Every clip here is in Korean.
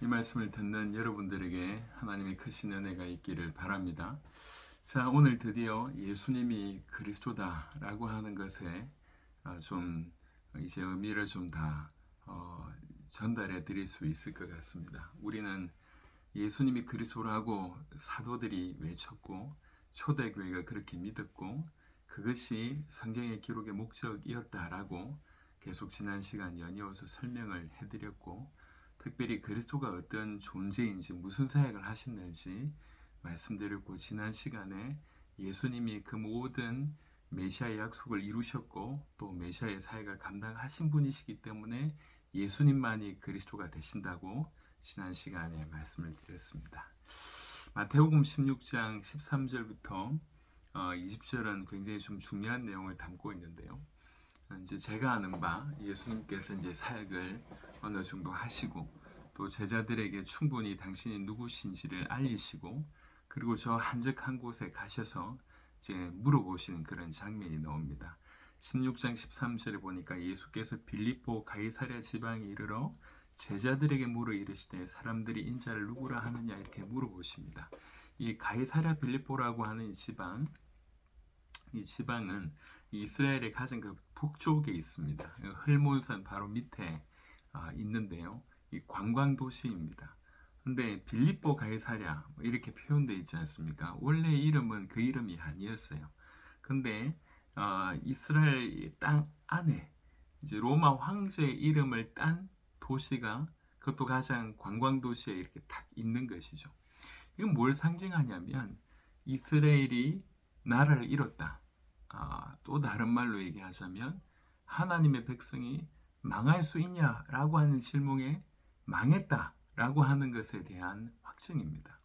이 말씀을 듣는 여러분들에게 하나님의 크신 은혜가 있기를 바랍니다. 자, 오늘 드디어 예수님이 그리스도다라고 하는 것에 좀 이제 의미를 좀 다 전달해 드릴 수 있을 것 같습니다. 우리는 예수님이 그리스도라고 사도들이 외쳤고 초대교회가 그렇게 믿었고 그것이 성경의 기록의 목적이었다라고 계속 지난 시간 연이어서 설명을 해드렸고, 특별히 그리스도가 어떤 존재인지 무슨 사역을 하셨는지 말씀드렸고, 지난 시간에 예수님이 그 모든 메시아의 약속을 이루셨고 또 메시아의 사역을 감당하신 분이시기 때문에 예수님만이 그리스도가 되신다고 지난 시간에 말씀을 드렸습니다. 마태복음 16장 13절부터 20절은 굉장히 좀 중요한 내용을 담고 있는데요. 이제 제가 아는 바 예수님께서 이제 사역을 어느 정도 하시고 또 제자들에게 충분히 당신이 누구신지를 알리시고, 그리고 저 한적한 곳에 가셔서 이제 물어보시는 그런 장면이 나옵니다. 16장 13절에 보니까 예수께서 빌립보 가이사랴 지방에 이르러 제자들에게 물어 이르시되 사람들이 인자를 누구라 하느냐 이렇게 물어보십니다. 이 가이사랴 빌립보라고 하는 이 지방은 이스라엘의 가장 그 북쪽에 있습니다. 헐몬산 바로 밑에 있는데요. 이 관광 도시입니다. 근데 빌립보 가이사랴 이렇게 표현되어 있지 않습니까? 원래 이름은 그 이름이 아니었어요. 근데 이스라엘 땅 안에 이제 로마 황제의 이름을 딴 도시가, 그것도 가장 관광 도시에 이렇게 딱 있는 것이죠. 이건 뭘 상징하냐면 이스라엘이 나라를 잃었다. 또 다른 말로 얘기하자면 하나님의 백성이 망할 수 있냐라고 하는 질문에 망했다라고 하는 것에 대한 확증입니다.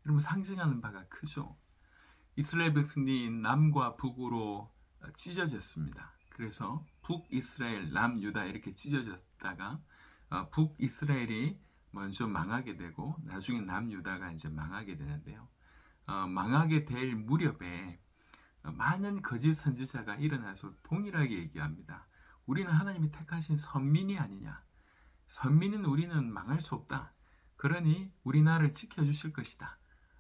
여러분, 상징하는 바가 크죠. 이스라엘 백성이 남과 북으로 찢어졌습니다. 그래서 북이스라엘, 남유다 이렇게 찢어졌다가 북이스라엘이 먼저 망하게 되고 나중에 남유다가 이제 망하게 되는데요. 망하게 될 무렵에 많은 거짓 선지자가 일어나서 동일하게 얘기합니다. 우리는 하나님이 택하신 선민이 아니냐. 선민은 우리는 망할 수 없다. 그러니 우리나라를 지켜주실 것이다.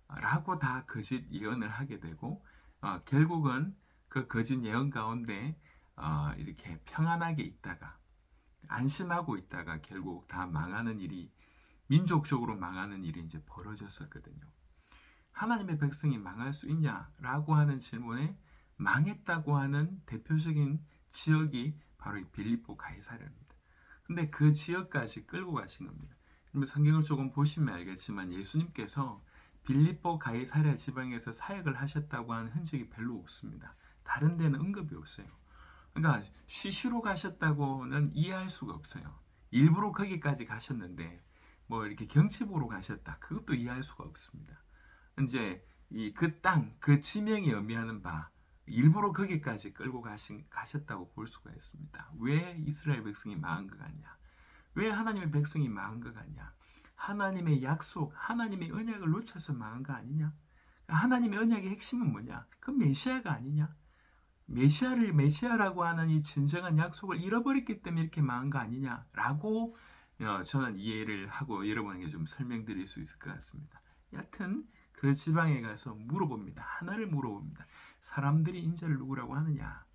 라고 다 거짓 예언을 하게 되고, 결국은 그 거짓 예언 가운데 이렇게 평안하게 있다가 안심하고 있다가 결국 다 망하는 일이, 민족적으로 망하는 일이 이제 벌어졌었거든요. 하나님의 백성이 망할 수 있냐라고 하는 질문에 망했다고 하는 대표적인 지역이 바로 이 빌립보 가이사랴입니다. 근데 그 지역까지 끌고 가신 겁니다. 성경을 조금 보시면 알겠지만 예수님께서 빌립보 가이사랴 지방에서 사역을 하셨다고 하는 흔적이 별로 없습니다. 다른 데는 언급이 없어요. 그러니까 쉬쉬로 가셨다고는 이해할 수가 없어요. 일부러 거기까지 가셨는데 뭐 이렇게 경치 보러 가셨다, 그것도 이해할 수가 없습니다. 이제 그 땅, 그 지명이 의미하는 바, 일부러 거기까지 끌고 가셨다고 볼 수가 있습니다. 왜 이스라엘 백성이 망한 것 같냐? 왜 하나님의 백성이 망한 것 같냐? 하나님의 약속, 하나님의 언약을 놓쳐서 망한 거 아니냐? 하나님의 언약의 핵심은 뭐냐? 그 메시아가 아니냐? 메시아라고 하는 이 진정한 약속을 잃어버렸기 때문에 이렇게 망한 거 아니냐라고 저는 이해를 하고 여러분에게 좀 설명드릴 수 있을 것 같습니다. 여하튼 그 지방에 가서 물어봅니다. 하나를 물어봅니다. 사람들이 인자를 누구라고 하느냐?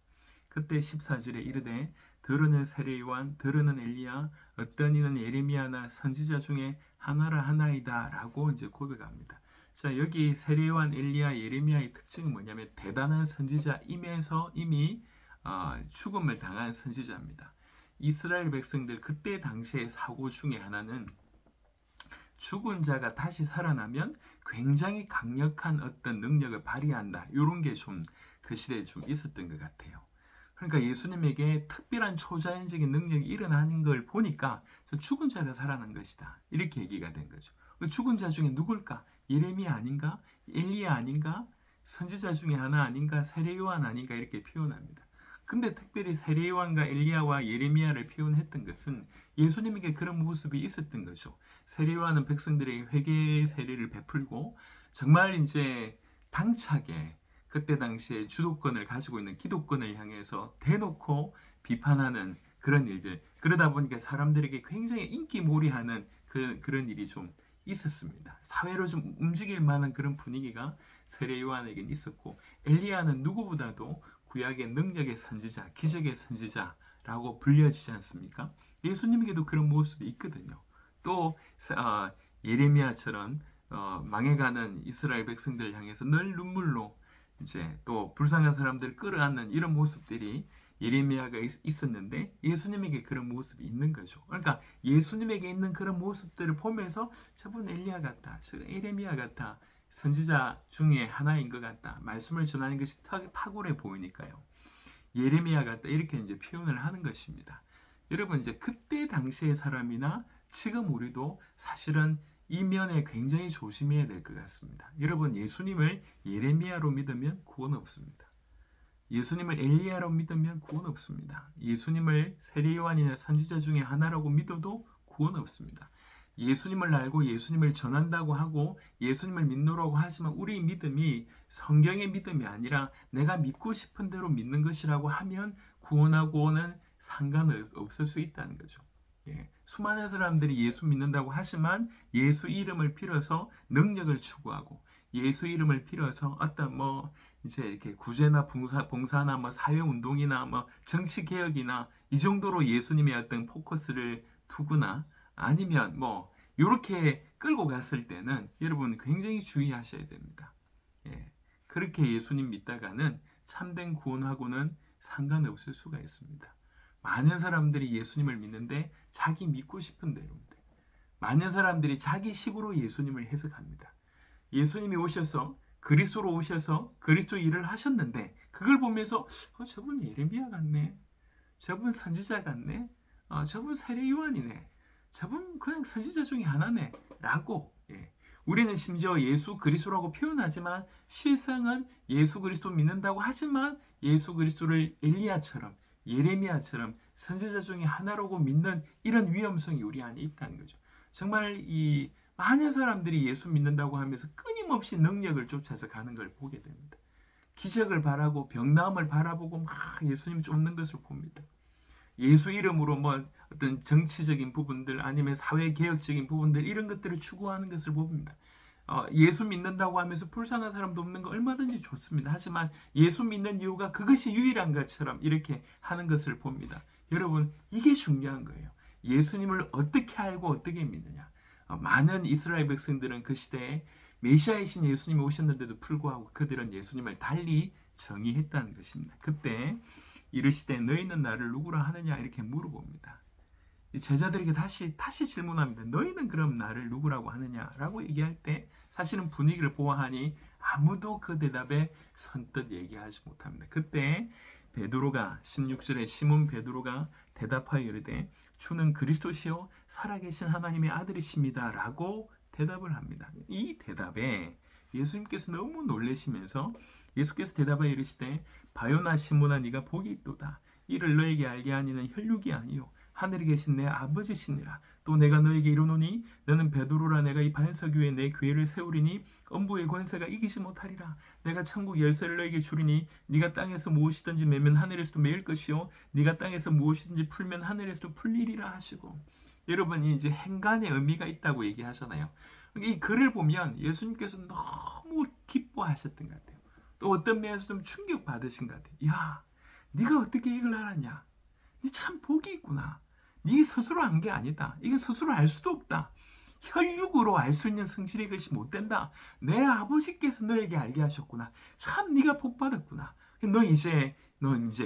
그때 14절에 이르되 들으는 세례 요한, 들으는 엘리야, 어떤 이는 예레미야나 선지자 중에 하나라 하나이다 라고 이제 고백합니다. 자, 여기 세례 요한, 엘리야, 예레미야의 특징은 뭐냐면 대단한 선지자임에서 이미 죽음을 당한 선지자입니다. 이스라엘 백성들 그때 당시의 사고 중에 하나는 죽은 자가 다시 살아나면 굉장히 강력한 어떤 능력을 발휘한다, 이런 게 좀 그 시대에 좀 있었던 것 같아요. 그러니까 예수님에게 특별한 초자연적인 능력이 일어나는 걸 보니까 저 죽은 자가 살아난 것이다, 이렇게 얘기가 된 거죠. 죽은 자 중에 누굴까? 예레미야 아닌가? 엘리야 아닌가? 선지자 중에 하나 아닌가? 세례 요한 아닌가? 이렇게 표현합니다. 근데 특별히 세례 요한과 엘리야와 예레미야를 표현했던 것은 예수님에게 그런 모습이 있었던 거죠. 세례 요한은 백성들에게 회개 세례를 베풀고 정말 이제 당차게 그때 당시에 주도권을 가지고 있는 기독권을 향해서 대놓고 비판하는 그런 일들, 그러다 보니까 사람들에게 굉장히 인기몰이하는 그런 일이 좀 있었습니다. 사회로 좀 움직일 만한 그런 분위기가 세례 요한에겐 있었고, 엘리야는 누구보다도 구약의 능력의 선지자, 기적의 선지자라고 불려지지 않습니까? 예수님에게도 그런 모습이 있거든요. 또 예레미야처럼 망해가는 이스라엘 백성들 향해서 늘 눈물로 이제 또 불쌍한 사람들을 끌어안는 이런 모습들이 예레미야가 있었는데, 예수님에게 그런 모습이 있는 거죠. 그러니까 예수님에게 있는 그런 모습들을 보면서 저분 엘리야 같다, 예레미야 같다, 선지자 중에 하나인 것 같다, 말씀을 전하는 것이 탁월해 보이니까요. 예레미야 같다, 이렇게 이제 표현을 하는 것입니다. 여러분, 이제 그때 당시의 사람이나 지금 우리도 사실은 이 면에 굉장히 조심해야 될 것 같습니다. 여러분, 예수님을 예레미야로 믿으면 구원 없습니다. 예수님을 엘리야로 믿으면 구원 없습니다. 예수님을 세례 요한이나 선지자 중에 하나라고 믿어도 구원 없습니다. 예수님을 알고 예수님을 전한다고 하고 예수님을 믿노라고 하지만 우리 믿음이 성경의 믿음이 아니라 내가 믿고 싶은 대로 믿는 것이라고 하면 구원하고는 상관없을 수 있다는 거죠. 수많은 사람들이 예수 믿는다고 하지만 예수 이름을 빌어서 능력을 추구하고, 예수 이름을 빌어서 어떤 이제 이렇게 구제나 봉사나 사회운동이나 정치개혁이나 이 정도로 예수님의 어떤 포커스를 두거나 아니면 이렇게 끌고 갔을 때는 여러분 굉장히 주의하셔야 됩니다. 그렇게 예수님 믿다가는 참된 구원하고는 상관없을 수가 있습니다. 많은 사람들이 예수님을 믿는데 자기 믿고 싶은 대로입니다. 많은 사람들이 자기 식으로 예수님을 해석합니다. 예수님이 오셔서 그리스도로 오셔서 그리스도 일을 하셨는데 그걸 보면서 저분 예레미야 같네, 저분 선지자 같네, 저분 세례 요한이네, 저분 그냥 선지자 중에 하나네 라고, 우리는 심지어 예수 그리스도라고 표현하지만 실상은 예수 그리스도 믿는다고 하지만 예수 그리스도를 엘리야처럼 예레미야처럼 선지자 중에 하나라고 믿는 이런 위험성이 우리 안에 있다는 거죠. 정말 이 많은 사람들이 예수 믿는다고 하면서 끊임없이 능력을 쫓아서 가는 걸 보게 됩니다. 기적을 바라고 병나음을 바라보고 막 예수님 쫓는 것을 봅니다. 예수 이름으로 어떤 정치적인 부분들 아니면 사회개혁적인 부분들 이런 것들을 추구하는 것을 봅니다. 예수 믿는다고 하면서 불쌍한 사람도 없는 거 얼마든지 좋습니다. 하지만 예수 믿는 이유가 그것이 유일한 것처럼 이렇게 하는 것을 봅니다. 여러분, 이게 중요한 거예요. 예수님을 어떻게 알고 어떻게 믿느냐. 많은 이스라엘 백성들은 그 시대에 메시아이신 예수님이 오셨는데도 불구하고 그들은 예수님을 달리 정의했다는 것입니다. 그때 이르시되 너희는 나를 누구라 하느냐 이렇게 물어봅니다. 제자들에게 다시 질문합니다. 너희는 그럼 나를 누구라고 하느냐라고 얘기할 때 사실은 분위기를 보아하니 아무도 그 대답에 선뜻 얘기하지 못합니다. 그때 베드로가 16절에 시몬 베드로가 대답하여 이르되 주는 그리스도시요 살아계신 하나님의 아들이십니다 라고 대답을 합니다. 이 대답에 예수님께서 너무 놀라시면서 예수께서 대답하여 이르시되 바요나 시몬아 네가 복이 있도다. 이를 너에게 알게 하니는 혈육이 아니요 하늘에 계신 내 아버지시니라. 또 내가 너에게 이르노니 너는 베드로라. 내가 이 반석 위에 내 교회를 세우리니 엄부의 권세가 이기지 못하리라. 내가 천국 열쇠를 너에게 주리니 네가 땅에서 무엇이든지 매면 하늘에서도 매일 것이요 네가 땅에서 무엇이든지 풀면 하늘에서도 풀리리라 하시고, 여러분이 이제 행간의 의미가 있다고 얘기하잖아요. 이 글을 보면 예수님께서 너무 기뻐하셨던 것 같아요. 또 어떤 면에서 좀 충격받으신 것 같아요. 야, 네가 어떻게 이걸 알았냐? 네 참 복이 있구나. 네 스스로 한 게 아니다. 이건 스스로 알 수도 없다. 혈육으로 알 수 있는 성실의 것이 못 된다. 내 아버지께서 너에게 알게 하셨구나. 참 네가 복 받았구나. 너 이제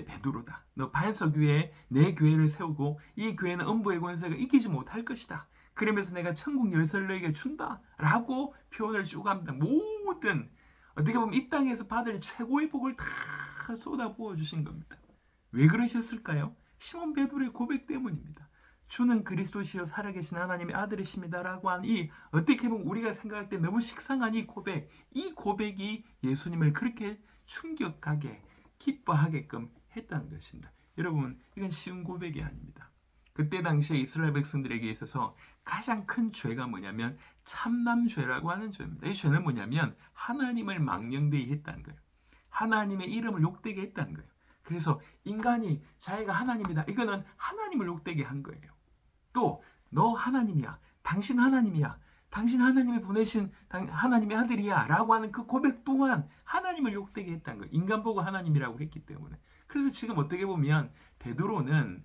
베드로다. 너 반석 위에 내 교회를 세우고 이 교회는 음부의 권세가 이기지 못할 것이다. 그러면서 내가 천국 열쇠를 너에게 준다. 라고 표현을 쭉 합니다. 모든 어떻게 보면 이 땅에서 받을 최고의 복을 다 쏟아부어 주신 겁니다. 왜 그러셨을까요? 시몬 베드로의 고백 때문입니다. 주는 그리스도시요 살아계신 하나님의 아들이십니다 라고 한 이 어떻게 보면 우리가 생각할 때 너무 식상한 이 고백이 예수님을 그렇게 충격하게 기뻐하게끔 했다는 것입니다. 여러분, 이건 쉬운 고백이 아닙니다. 그때 당시에 이스라엘 백성들에게 있어서 가장 큰 죄가 뭐냐면 참남죄라고 하는 죄입니다. 이 죄는 뭐냐면 하나님을 망령되이 했다는 거예요. 하나님의 이름을 욕되게 했다는 거예요. 그래서 인간이 자기가 하나님이다. 이거는 하나님을 욕되게 한 거예요. 또 너 하나님이야. 당신 하나님이야. 당신 하나님이 보내신 하나님의 아들이야 라고 하는 그 고백 또한 하나님을 욕되게 했다는 거예요. 인간 보고 하나님이라고 했기 때문에. 그래서 지금 어떻게 보면 베드로는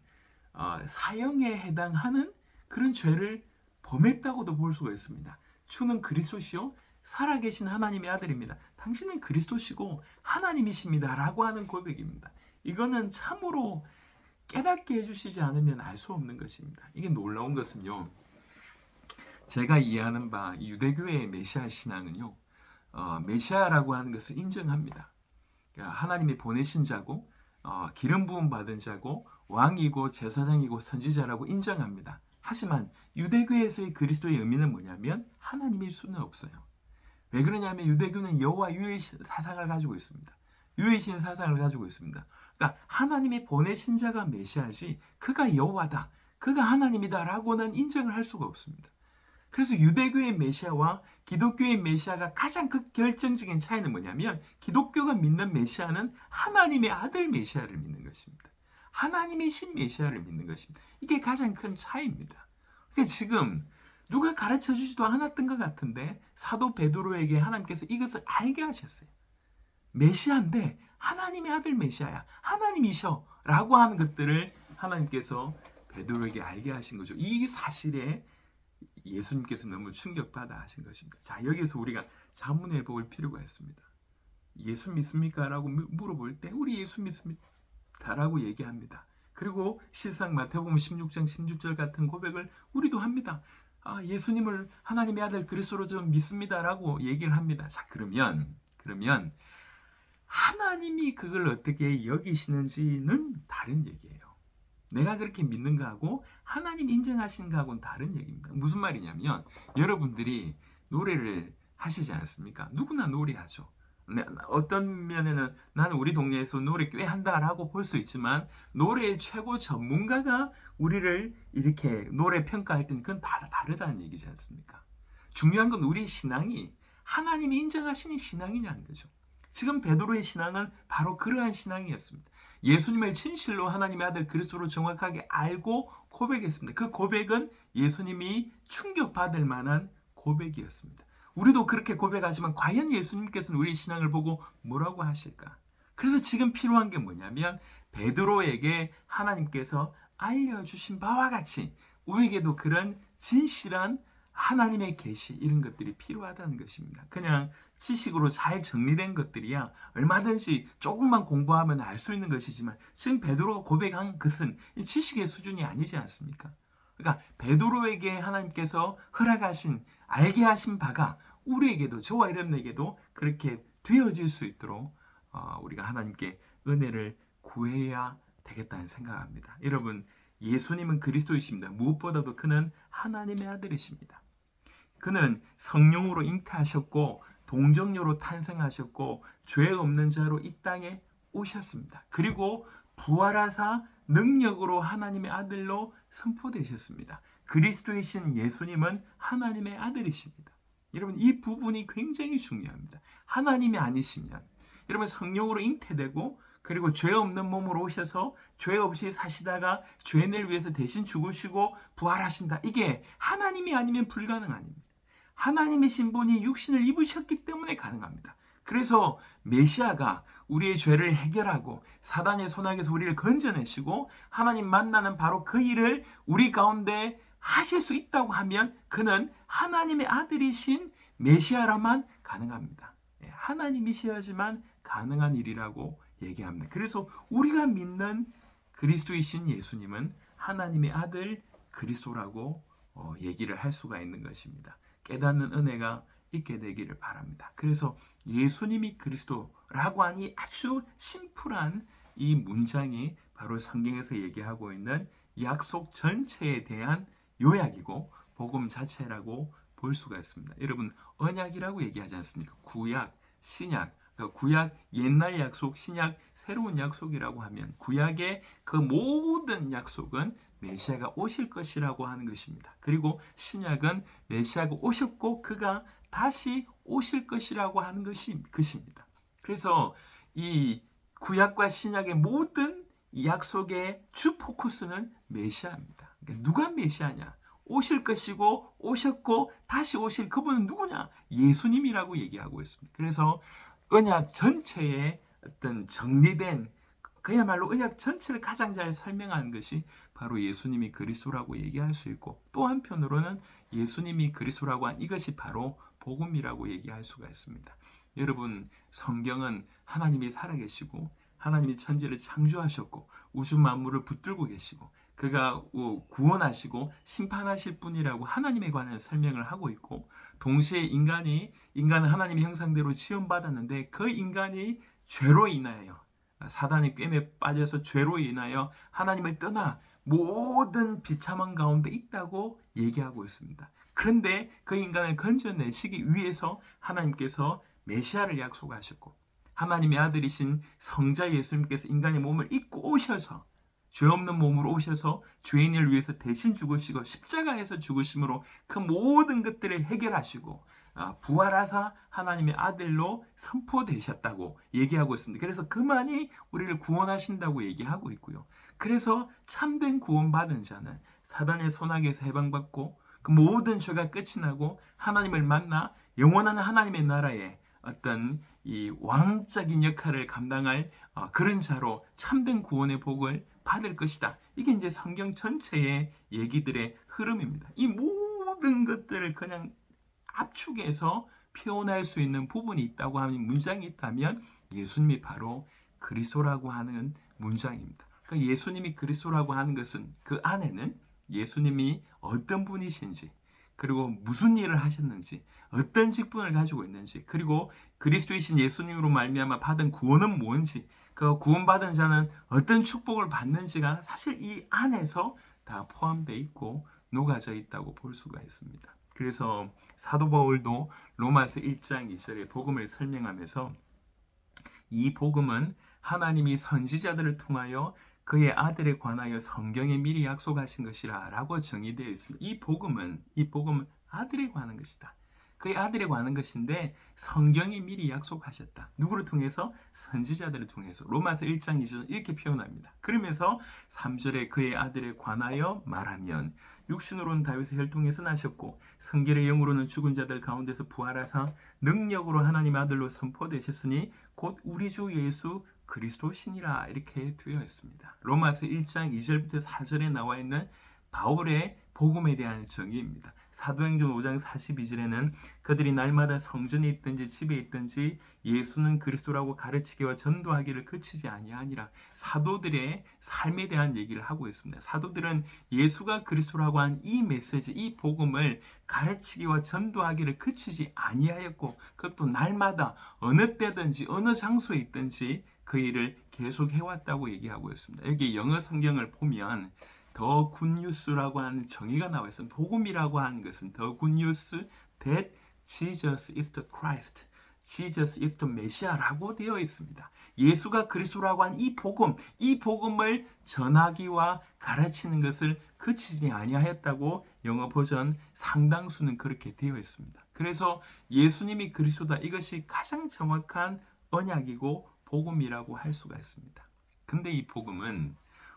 사형에 해당하는 그런 죄를 범했다고도 볼 수가 있습니다. 주는 그리스도시요 살아계신 하나님의 아들입니다. 당신은 그리스도시고 하나님이십니다 라고 하는 고백입니다. 이거는 참으로 깨닫게 해주시지 않으면 알 수 없는 것입니다. 이게 놀라운 것은요, 제가 이해하는 바 유대교의 메시아 신앙은요, 메시아라고 하는 것을 인정합니다. 그러니까 하나님이 보내신 자고 기름 부음 받은 자고 왕이고 제사장이고 선지자라고 인정합니다. 하지만 유대교에서의 그리스도의 의미는 뭐냐면 하나님일 수는 없어요. 왜 그러냐면 유대교는 여호와 유일신 사상을 가지고 있습니다. 유일신 사상을 가지고 있습니다. 그러니까 하나님이 보내신 자가 메시아지 그가 여호와다, 그가 하나님이다라고는 인정을 할 수가 없습니다. 그래서 유대교의 메시아와 기독교의 메시아가 가장 그 결정적인 차이는 뭐냐면 기독교가 믿는 메시아는 하나님의 아들 메시아를 믿는 것입니다. 하나님이신 메시아를 믿는 것입니다. 이게 가장 큰 차이입니다. 그러니까 지금 누가 가르쳐 주지도 않았던 것 같은데 사도 베드로에게 하나님께서 이것을 알게 하셨어요. 메시아인데 하나님의 아들 메시아야, 하나님이셔 라고 하는 것들을 하나님께서 베드로에게 알게 하신 거죠. 이 사실에 예수님께서 너무 충격받아 하신 것입니다. 자, 여기서 우리가 자문해 볼 필요가 있습니다. 예수 믿습니까? 라고 물어볼 때 우리 예수 믿습니다 라고 얘기합니다. 그리고 실상 마태복음 16장 16절 같은 고백을 우리도 합니다. 예수님을 하나님의 아들 그리스도로 좀 믿습니다 라고 얘기를 합니다. 자, 그러면 하나님이 그걸 어떻게 여기시는지는 다른 얘기예요. 내가 그렇게 믿는 거하고 하나님 인정하시는 거하고는 다른 얘기입니다. 무슨 말이냐면 여러분들이 노래를 하시지 않습니까? 누구나 노래하죠. 어떤 면에는 나는 우리 동네에서 노래 꽤 한다라고 볼 수 있지만 노래의 최고 전문가가 우리를 이렇게 노래 평가할 때는 그건 다르다는 얘기지 않습니까? 중요한 건 우리 신앙이 하나님이 인정하시는 신앙이냐는 거죠. 지금 베드로의 신앙은 바로 그러한 신앙이었습니다. 예수님을 진실로 하나님의 아들 그리스도로 정확하게 알고 고백했습니다. 그 고백은 예수님이 충격받을 만한 고백이었습니다. 우리도 그렇게 고백하지만 과연 예수님께서는 우리 신앙을 보고 뭐라고 하실까? 그래서 지금 필요한 게 뭐냐면 베드로에게 하나님께서 알려주신 바와 같이 우리에게도 그런 진실한 하나님의 계시 이런 것들이 필요하다는 것입니다. 그냥 지식으로 잘 정리된 것들이야 얼마든지 조금만 공부하면 알 수 있는 것이지만 지금 베드로가 고백한 것은 지식의 수준이 아니지 않습니까? 그러니까 베드로에게 하나님께서 허락하신 알게 하신 바가 우리에게도 저와 여러분에게도 그렇게 되어질 수 있도록 우리가 하나님께 은혜를 구해야 되겠다는 생각합니다. 여러분, 예수님은 그리스도이십니다. 무엇보다도 그는 하나님의 아들이십니다. 그는 성령으로 잉태하셨고 동정녀로 탄생하셨고 죄 없는 자로 이 땅에 오셨습니다. 그리고 부활하사 능력으로 하나님의 아들로 선포되셨습니다. 그리스도이신 예수님은 하나님의 아들이십니다. 여러분, 이 부분이 굉장히 중요합니다. 하나님이 아니시면 여러분 성령으로 잉태되고 그리고 죄 없는 몸으로 오셔서 죄 없이 사시다가 죄인을 위해서 대신 죽으시고 부활하신다. 이게 하나님이 아니면 불가능합니다. 하나님이신 분이 육신을 입으셨기 때문에 가능합니다. 그래서 메시아가 우리의 죄를 해결하고 사단의 손아귀에서 우리를 건져내시고 하나님 만나는 바로 그 일을 우리 가운데 하실 수 있다고 하면 그는 하나님의 아들이신 메시아라만 가능합니다. 하나님이셔야지만 가능한 일이라고 얘기합니다. 그래서 우리가 믿는 그리스도이신 예수님은 하나님의 아들 그리스도라고 얘기를 할 수가 있는 것입니다. 깨닫는 은혜가 있게 되기를 바랍니다. 그래서 예수님이 그리스도라고 하니 아주 심플한 이 문장이 바로 성경에서 얘기하고 있는 약속 전체에 대한 요약이고 복음 자체라고 볼 수가 있습니다. 여러분, 언약이라고 얘기하지 않습니까? 구약, 신약, 구약 옛날 약속, 신약 새로운 약속이라고 하면 구약의 그 모든 약속은 메시아가 오실 것이라고 하는 것입니다. 그리고 신약은 메시아가 오셨고 그가 다시 오실 것이라고 하는 것입니다. 그래서 이 구약과 신약의 모든 약속의 주 포커스는 메시아입니다. 그러니까 누가 메시아냐? 오실 것이고 오셨고 다시 오실 그분은 누구냐? 예수님이라고 얘기하고 있습니다. 그래서 언약 전체에 어떤 정리된 그야말로 언약 전체를 가장 잘 설명하는 것이 바로 예수님이 그리스도라고 얘기할 수 있고, 또 한편으로는 예수님이 그리스도라고 한 이것이 바로 복음이라고 얘기할 수가 있습니다. 여러분, 성경은 하나님이 살아계시고 하나님이 천지를 창조하셨고 우주 만물을 붙들고 계시고 그가 구원하시고 심판하실 분이라고 하나님에 관한 설명을 하고 있고, 동시에 인간은 하나님의 형상대로 지음받았는데 그 인간이 죄로 인하여 사단의 꿰매 빠져서 죄로 인하여 하나님을 떠나 모든 비참한 가운데 있다고 얘기하고 있습니다. 그런데 그 인간을 건져내시기 위해서 하나님께서 메시아를 약속하셨고, 하나님의 아들이신 성자 예수님께서 인간의 몸을 입고 오셔서 죄 없는 몸으로 오셔서 죄인을 위해서 대신 죽으시고 십자가에서 죽으심으로 그 모든 것들을 해결하시고 부활하사 하나님의 아들로 선포되셨다고 얘기하고 있습니다. 그래서 그만이 우리를 구원하신다고 얘기하고 있고요. 그래서 참된 구원받은 자는 사단의 손아귀에서 해방받고 그 모든 죄가 끝이 나고 하나님을 만나 영원한 하나님의 나라에 어떤 이 왕적인 역할을 감당할 그런 자로 참된 구원의 복을 받을 것이다. 이게 이제 성경 전체의 얘기들의 흐름입니다. 이 모든 것들을 그냥 압축해서 표현할 수 있는 부분이 있다고 하는 문장이 있다면 예수님이 바로 그리스도라고 하는 문장입니다. 그러니까 예수님이 그리스도라고 하는 것은 그 안에는 예수님이 어떤 분이신지, 그리고 무슨 일을 하셨는지, 어떤 직분을 가지고 있는지, 그리고 그리스도이신 예수님으로 말미암아 받은 구원은 뭔지, 그 구원받은 자는 어떤 축복을 받는지가 사실 이 안에서 다 포함되어 있고 녹아져 있다고 볼 수가 있습니다. 그래서 사도 바울도 로마서 1장 2절에 복음을 설명하면서 이 복음은 하나님이 선지자들을 통하여 그의 아들에 관하여 성경에 미리 약속하신 것이라 라고 정의되어 있습니다. 이 복음은 아들에 관한 것이다. 그의 아들에 관한 것인데 성경이 미리 약속하셨다. 누구를 통해서? 선지자들을 통해서. 로마서 1장 2절 이렇게 표현합니다. 그러면서 3절에 그의 아들에 관하여 말하면 육신으로는 다윗의 혈통에서 나셨고 성결의 영으로는 죽은 자들 가운데서 부활하사 능력으로 하나님 아들로 선포되셨으니 곧 우리 주 예수 그리스도시니라 이렇게 되어 있습니다. 로마서 1장 2절부터 4절에 나와 있는 바울의 복음에 대한 정의입니다. 사도행전 5장 42절에는 그들이 날마다 성전에 있든지 집에 있든지 예수는 그리스도라고 가르치기와 전도하기를 그치지 아니하니라. 사도들의 삶에 대한 얘기를 하고 있습니다. 사도들은 예수가 그리스도라고 한 이 메시지, 이 복음을 가르치기와 전도하기를 그치지 아니하였고 그것도 날마다 어느 때든지 어느 장소에 있든지 그 일을 계속 해왔다고 얘기하고 있습니다. 여기 영어 성경을 보면 더 굿뉴스라고 하는 정의가 나와 있습니다. 복음이라고 하는 것은 더 굿뉴스 that Jesus is the Christ, Jesus is the Messiah라고 되어 있습니다. 예수가 그리스도라고 한 이 복음, 이 복음을 전하기와 가르치는 것을 그치지 아니하였다고 영어 버전 상당수는 그렇게 되어 있습니다. 그래서 예수님이 그리스도다, 이것이 가장 정확한 언약이고 복음이라고 할 수가 있습니다. 근데 이 복음은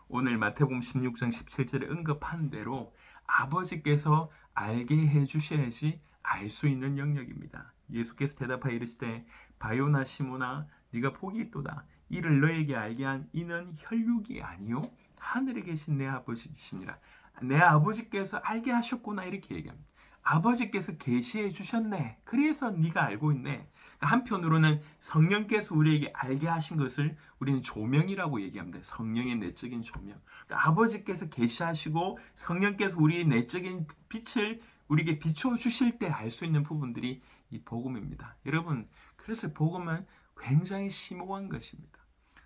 오늘 마태복음 16장 17절에 언급한 대로 아버지께서 알게 해주셔야지 알 수 있는 영역입니다. 예수께서 대답하여 이르시되 바요나 시모나 네가 복이 있도다. 이를 너에게 알게 한 이는 혈육이 아니요 하늘에 계신 내 아버지시니라. 내 아버지께서 알게 하셨구나 이렇게 얘기합니다. 아버지께서 계시해 주셨네. 그래서 네가 알고 있네. 한편으로는 성령께서 우리에게 알게 하신 것을 우리는 조명이라고 얘기합니다. 성령의 내적인 조명. 그러니까 아버지께서 계시하시고 성령께서 우리의 내적인 빛을 우리에게 비춰 주실 때 알 수 있는 부분들이 이 복음입니다. 여러분, 그래서 복음은 굉장히 심오한 것입니다.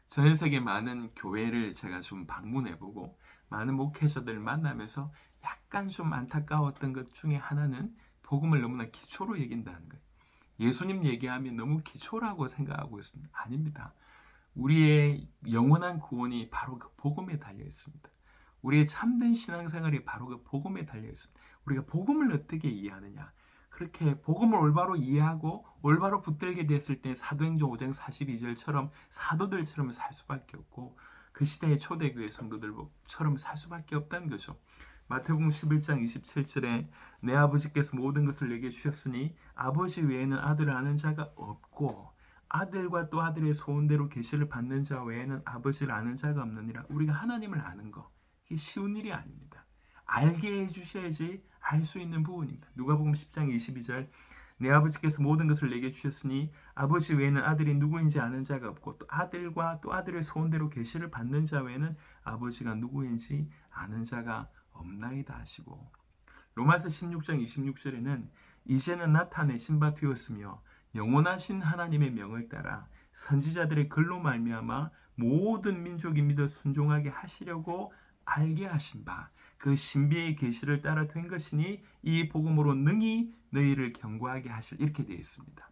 전 세계 많은 교회를 제가 좀 방문해보고 많은 목회자들을 만나면서 약간 좀 안타까웠던 것 중에 하나는 복음을 너무나 기초로 여긴다는 거예요. 예수님 얘기하면 너무 기초라고 생각하고 있습니다. 아닙니다. 우리의 영원한 구원이 바로 그 복음에 달려 있습니다. 우리의 참된 신앙생활이 바로 그 복음에 달려 있습니다. 우리가 복음을 어떻게 이해하느냐? 그렇게 복음을 올바로 이해하고 올바로 붙들게 됐을 때 사도행전 5장 42절처럼 사도들처럼 살 수밖에 없고 그 시대의 초대교회 성도들처럼 살 수밖에 없다는 거죠. 마태복음 11장 27절에 내 아버지께서 모든 것을 내게 주셨으니 아버지 외에는 아들을 아는 자가 없고 아들과 또 아들의 소원대로 계시를 받는 자 외에는 아버지를 아는 자가 없느니라. 우리가 하나님을 아는 거 이게 쉬운 일이 아닙니다. 알게 해주셔야지 알 수 있는 부분입니다. 누가복음 10장 22절 내 아버지께서 모든 것을 내게 주셨으니 아버지 외에는 아들이 누구인지 아는 자가 없고 또 아들과 또 아들의 소원대로 계시를 받는 자 외에는 아버지가 누구인지 아는 자가 없나이다 하시고 로마서 16장 26절에는 이제는 나타내신 바 되었으며 영원하신 하나님의 명을 따라 선지자들의 글로 말미암아 모든 민족이 믿어 순종하게 하시려고 알게 하신 바 그 신비의 계시를 따라 된 것이니 이 복음으로 능히 너희를 경고하게 하실 이렇게 되어 있습니다.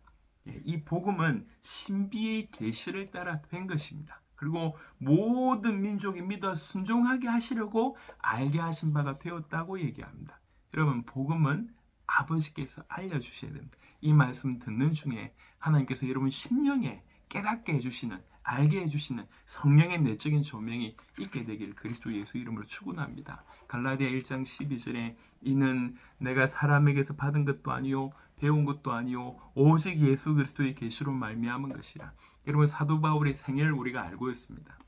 이 복음은 신비의 계시를 따라 된 것입니다. 그리고 모든 민족이 믿어 순종하게 하시려고 알게 하신 바가 되었다고 얘기합니다. 여러분 복음은 아버지께서 알려주셔야 됩니다. 이 말씀 듣는 중에 하나님께서 여러분 심령에 깨닫게 해주시는 알게 해주시는 성령의 내적인 조명이 있게 되길 그리스도 예수 이름으로 축원합니다. 갈라디아 1장 12절에 이는 내가 사람에게서 받은 것도 아니요 배운 것도 아니요 오직 예수 그리스도의 계시로 말미암은 것이라. 여러분 사도 바울의 생애를 우리가 알고 있습니다.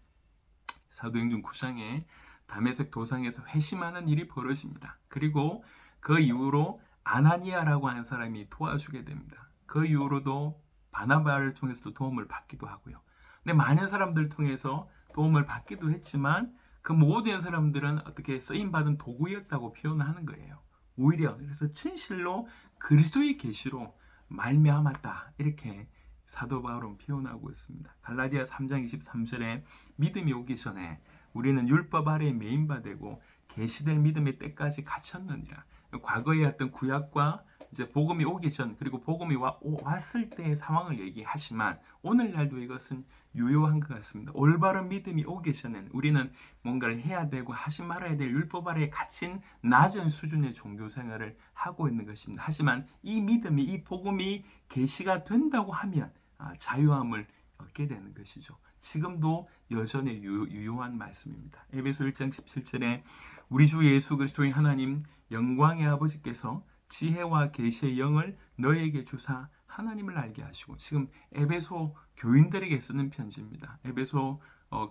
사도행전 9장에 다메섹 도상에서 회심하는 일이 벌어집니다. 그리고 그 이후로 아나니아라고 하는 사람이 도와주게 됩니다. 그 이후로도 바나바를 통해서도 도움을 받기도 하고요. 근데 많은 사람들 통해서 도움을 받기도 했지만 그 모든 사람들은 어떻게 쓰임받은 도구였다고 표현하는 거예요. 오히려 그래서 진실로 그리스도의 계시로 말미암았다 이렇게 사도 바울은 표현하고 있습니다. 갈라디아 3장 23절에 믿음이 오기 전에 우리는 율법 아래에 매인바되고 계시될 믿음의 때까지 갇혔느니라. 과거에 했던 구약과 이제 복음이 오기 전 그리고 복음이 왔을 때의 상황을 얘기하지만 오늘날도 이것은 유효한 것 같습니다. 올바른 믿음이 오기 전엔 우리는 뭔가를 해야 되고 하지 말아야 될 율법 아래에 갇힌 낮은 수준의 종교 생활을 하고 있는 것입니다. 하지만 이 믿음이 이 복음이 계시가 된다고 하면 자유함을 얻게 되는 것이죠. 지금도 여전히 유효한 말씀입니다. 에베소 1장 17절에 우리 주 예수 그리스도의 하나님 영광의 아버지께서 지혜와 계시의 영을 너에게 주사 하나님을 알게 하시고 지금 에베소 교인들에게 쓰는 편지입니다. 에베소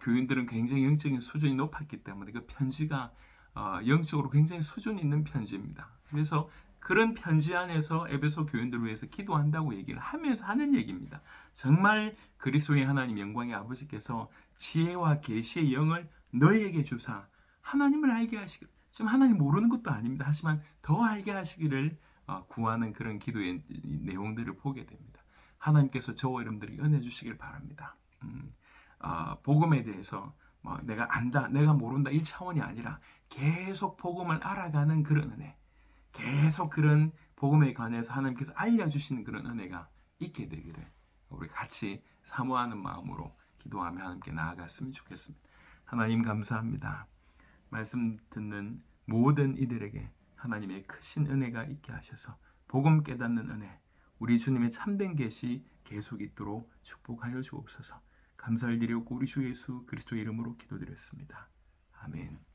교인들은 굉장히 영적인 수준이 높았기 때문에 그 편지가 영적으로 굉장히 수준 있는 편지입니다. 그래서 그런 편지 안에서 에베소 교인들을 위해서 기도한다고 얘기를 하면서 하는 얘기입니다. 정말 그리스도의 하나님 영광의 아버지께서 지혜와 계시의 영을 너희에게 주사 하나님을 알게 하시기를 지금 하나님 모르는 것도 아닙니다. 하지만 더 알게 하시기를 구하는 그런 기도의 내용들을 보게 됩니다. 하나님께서 저와 여러분들이 은혜 주시길 바랍니다. 복음에 대해서 내가 안다, 내가 모른다 이 차원이 아니라 계속 복음을 알아가는 그런 은혜 계속 그런 복음에 관해서 하나님께서 알려주시는 그런 은혜가 있게 되기를 우리 같이 사모하는 마음으로 기도하며 하나님께 나아갔으면 좋겠습니다. 하나님 감사합니다. 말씀 듣는 모든 이들에게 하나님의 크신 은혜가 있게 하셔서 복음 깨닫는 은혜 우리 주님의 참된 계시 계속 있도록 축복하여 주옵소서. 감사를 드리옵고 우리 주 예수 그리스도의 이름으로 기도드렸습니다. 아멘.